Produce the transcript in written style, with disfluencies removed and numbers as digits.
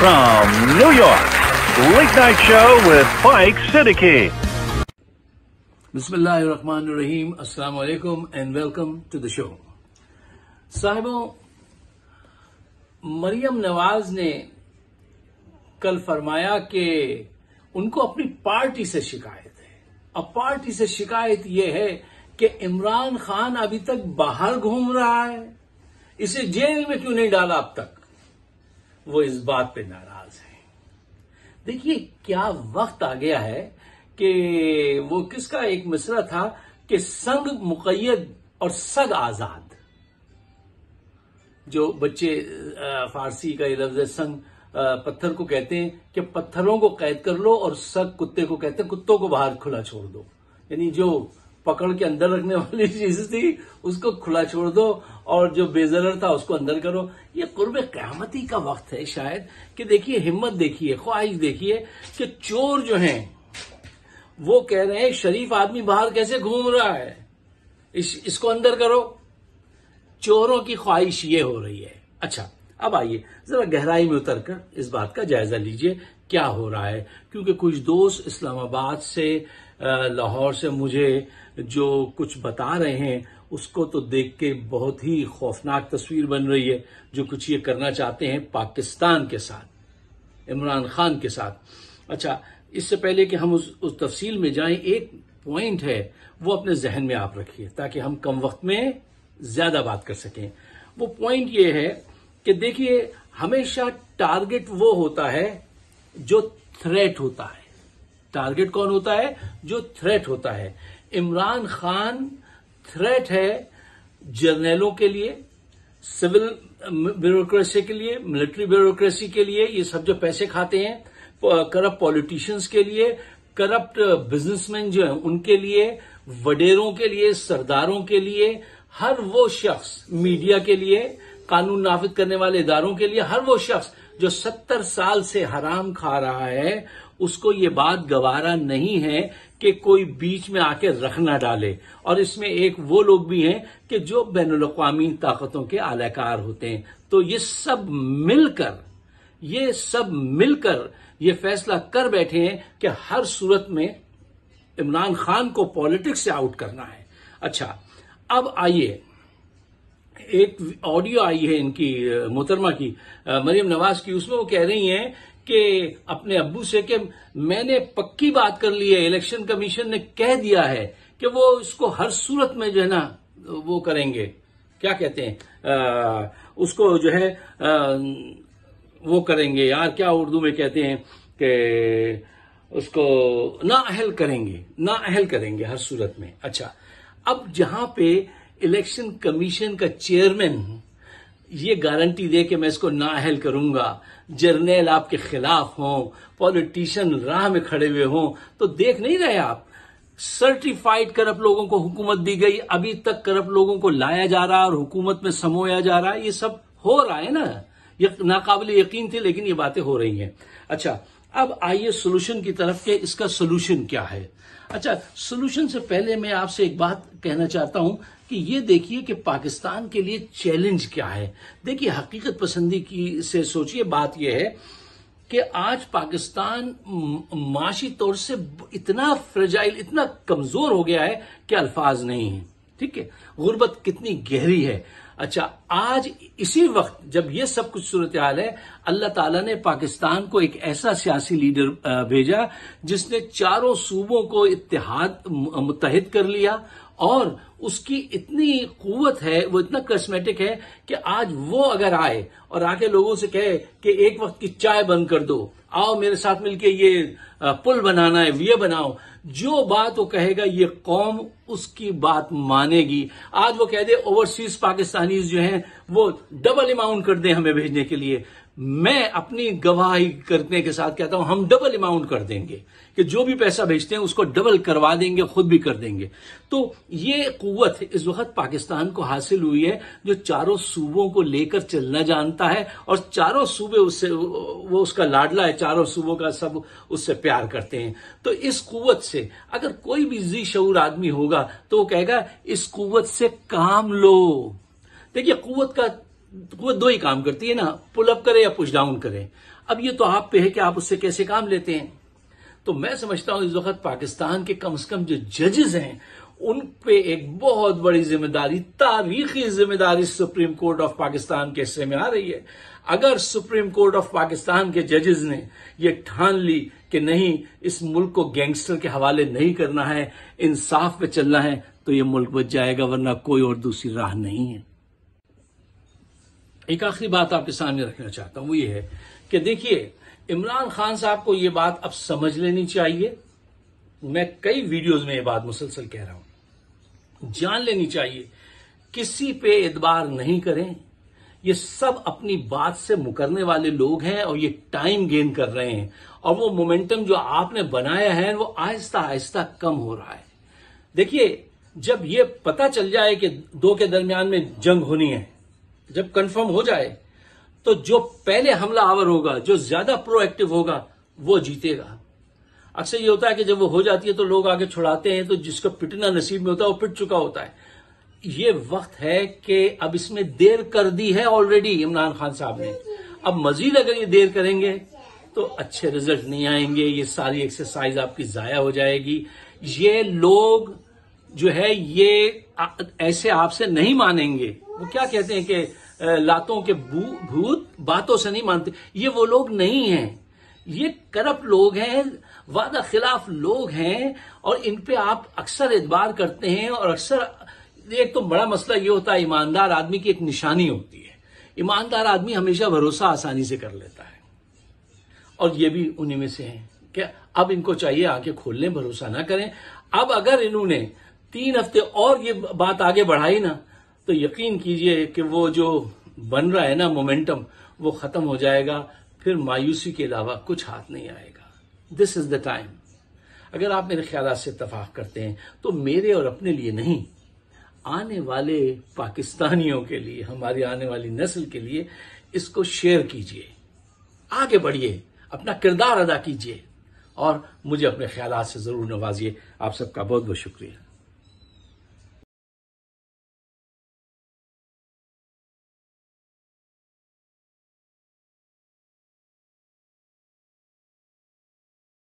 From New York, Late Night Show with Mike Siddiqui. Bismillahirrahmanirrahim. Assalamu alaikum and welcome to the show. साहिबों, Maryam Nawaz ने कल फरमाया कि उनको अपनी पार्टी से शिकायत है। अब पार्टी से शिकायत यह है कि इमरान खान अभी तक बाहर घूम रहा है, इसे जेल में क्यों नहीं डाला अब तक। वो इस बात पे नाराज है। देखिए क्या वक्त आ गया है कि वो किसका एक मिसरा था कि संग मुक़य्यद और सग आजाद। जो बच्चे फारसी का ये लफ्ज है, संग पत्थर को कहते हैं कि पत्थरों को कैद कर लो, और सग कुत्ते को कहते हैं कुत्तों को बाहर खुला छोड़ दो। यानी जो पकड़ के अंदर रखने वाली चीज थी उसको खुला छोड़ दो, और जो बेजरर था उसको अंदर करो। ये कुर्बे क़यामती का वक्त है शायद कि देखिए हिम्मत देखिए, ख्वाहिश देखिए कि चोर जो हैं वो कह रहे हैं शरीफ आदमी बाहर कैसे घूम रहा है, इसको अंदर करो। चोरों की ख्वाहिश ये हो रही है। अच्छा, अब आइए जरा गहराई में उतरकर इस बात का जायजा लीजिए क्या हो रहा है, क्योंकि कुछ दोस्त इस्लामाबाद से, लाहौर से मुझे जो कुछ बता रहे हैं उसको तो देख के बहुत ही खौफनाक तस्वीर बन रही है। जो कुछ ये करना चाहते हैं पाकिस्तान के साथ, इमरान खान के साथ। अच्छा, इससे पहले कि हम उस तफसील में जाएं, एक पॉइंट है वो अपने जहन में आप रखिए ताकि हम कम वक्त में ज्यादा बात कर सकें। वो पॉइंट ये है कि देखिए हमेशा टारगेट वो होता है जो थ्रेट होता है। टारगेट कौन होता है? जो थ्रेट होता है। इमरान खान थ्रेट है जर्नलों के लिए, सिविल ब्यूरोक्रेसी के लिए, मिलिट्री ब्यूरोक्रेसी के लिए, ये सब जो पैसे खाते हैं, करप्ट पॉलिटिशियंस के लिए, करप्ट बिजनेसमैन जो हैं उनके लिए, वडेरों के लिए, सरदारों के लिए, हर वो शख्स, मीडिया के लिए, कानून नाफिज करने वाले इदारों के लिए, हर वो शख्स जो 70 साल से हराम खा रहा है, उसको ये बात गवारा नहीं है कि कोई बीच में आके रख ना डाले। और इसमें एक वो लोग भी हैं कि जो बैनुल-अक़वामी ताकतों के आलाकार होते हैं। तो ये सब मिलकर ये फैसला कर बैठे हैं कि हर सूरत में इमरान खान को पॉलिटिक्स से आउट करना है। अच्छा, अब आइए, एक ऑडियो आई है इनकी मोहतरमा की, मरियम नवाज की। उसमें वो कह रही हैं कि अपने अब्बू से कि मैंने पक्की बात कर ली है, इलेक्शन कमीशन ने कह दिया है कि वो इसको हर सूरत में जो है ना वो करेंगे, क्या कहते हैं उसको जो है वो करेंगे यार, क्या उर्दू में कहते हैं कि उसको नाअहल करेंगे हर सूरत में। अच्छा, अब जहां पे इलेक्शन कमीशन का चेयरमैन ये गारंटी दे कि मैं इसको नाअहल करूंगा, जर्नल आपके खिलाफ हों, पॉलिटिशियन राह में खड़े हुए हों, तो देख नहीं रहे आप, सर्टिफाइड करप्ट लोगों को हुकूमत दी गई, अभी तक करप्ट लोगों को लाया जा रहा है और हुकूमत में समोया जा रहा है। ये सब हो रहा है ना, ये नाकाबिल यकीन थे लेकिन ये बातें हो रही हैं। अच्छा, अब आइए सोल्यूशन की तरफ के, इसका सोल्यूशन क्या है। अच्छा, सोल्यूशन से पहले मैं आपसे एक बात कहना चाहता हूं कि ये देखिए कि पाकिस्तान के लिए चैलेंज क्या है। देखिए हकीकत पसंदी की से सोचिए, बात यह है कि आज पाकिस्तान माशी तौर से इतना फ्रेजाइल, इतना कमजोर हो गया है कि अल्फाज नहीं है। ठीक है, गुर्बत कितनी गहरी है। अच्छा, आज इसी वक्त जब ये सब कुछ सूरत हाल है, अल्लाह ताला ने पाकिस्तान को एक ऐसा सियासी लीडर भेजा जिसने चारों सूबों को मुत्तहिद कर लिया, और उसकी इतनी कुव्वत है, वो इतना कस्मेटिक है कि आज वो अगर आए और आके लोगों से कहे कि एक वक्त की चाय बंद कर दो, आओ मेरे साथ मिलके ये पुल बनाना है, ये बनाओ, जो बात वो कहेगा ये कौम उसकी बात मानेगी। आज वो कह दे ओवरसीज पाकिस्तानीज जो हैं वो डबल अमाउंट कर दें हमें भेजने के लिए, मैं अपनी गवाही करने के साथ कहता हूं हम डबल अमाउंट कर देंगे, कि जो भी पैसा भेजते हैं उसको डबल करवा देंगे, खुद भी कर देंगे। तो ये कुव्वत इस वक्त पाकिस्तान को हासिल हुई है जो चारों सूबों को लेकर चलना जानता है, और चारों सूबे उससे, वो उसका लाडला है, चारों सूबों का सब उससे प्यार करते हैं। तो इस कुव्वत से अगर कोई भी जी शऊर आदमी होगा तो वो कहेगा इस कुव्वत से काम लो। देखिए कुव्वत दो ही काम करती है ना, पुल अप करे या पुश डाउन करे। अब ये तो आप पे है कि आप उससे कैसे काम लेते हैं। तो मैं समझता हूं इस वक्त पाकिस्तान के कम से कम जो जजेस हैं उन पे एक बहुत बड़ी जिम्मेदारी, तारीखी जिम्मेदारी सुप्रीम कोर्ट ऑफ पाकिस्तान के हिस्से में आ रही है। अगर सुप्रीम कोर्ट ऑफ पाकिस्तान के जजेस ने ये ठान ली कि नहीं, इस मुल्क को गैंगस्टर के हवाले नहीं करना है, इंसाफ पे चलना है, तो ये मुल्क बच जाएगा, वरना कोई और दूसरी राह नहीं है। एक आखिरी बात आपके सामने रखना चाहता हूं, वो ये है कि देखिए, इमरान खान साहब को ये बात अब समझ लेनी चाहिए। मैं कई वीडियोज में ये बात मुसलसल कह रहा हूं, जान लेनी चाहिए, किसी पे एतबार नहीं करें। ये सब अपनी बात से मुकरने वाले लोग हैं और ये टाइम गेन कर रहे हैं, और वो मोमेंटम जो आपने बनाया है वो आहिस्ता आहिस्ता कम हो रहा है। देखिए, जब ये पता चल जाए कि दो के दरमियान में जंग होनी है, जब कंफर्म हो जाए, तो जो पहले हमलावर होगा, जो ज्यादा प्रोएक्टिव होगा, वो जीतेगा। अक्सर ये होता है कि जब वो हो जाती है तो लोग आगे छुड़ाते हैं, तो जिसको पिटना नसीब में होता है वो पिट चुका होता है। ये वक्त है कि अब इसमें देर कर दी है ऑलरेडी इमरान खान साहब ने। अब मजीद अगर ये देर करेंगे तो अच्छे रिजल्ट नहीं आएंगे, ये सारी एक्सरसाइज आपकी जाया हो जाएगी। ये लोग जो है ये ऐसे आपसे नहीं मानेंगे। वो क्या कहते हैं कि लातों के भूत बातों से नहीं मानते। ये वो लोग नहीं हैं, ये करप्ट लोग हैं, वादा खिलाफ लोग हैं, और इन पे आप अक्सर एतबार करते हैं। और अक्सर एक तो बड़ा मसला ये होता है, ईमानदार आदमी की एक निशानी होती है, ईमानदार आदमी हमेशा भरोसा आसानी से कर लेता है, और ये भी उन्हीं में से हैं कि अब इनको चाहिए आंखें खोल लें, भरोसा ना करें। अब अगर इन्होंने 3 हफ्ते और ये बात आगे बढ़ाई ना, तो यकीन कीजिए कि वो जो बन रहा है ना मोमेंटम, वो खत्म हो जाएगा। फिर मायूसी के अलावा कुछ हाथ नहीं आएगा। This is the time. अगर आप मेरे ख्याल से इत्तेफाक करते हैं तो मेरे और अपने लिए नहीं, आने वाले पाकिस्तानियों के लिए, हमारी आने वाली नस्ल के लिए इसको शेयर कीजिए, आगे बढ़िए, अपना किरदार अदा कीजिए, और मुझे अपने ख्यालात से जरूर नवाजिए। आप सबका बहुत बहुत शुक्रिया।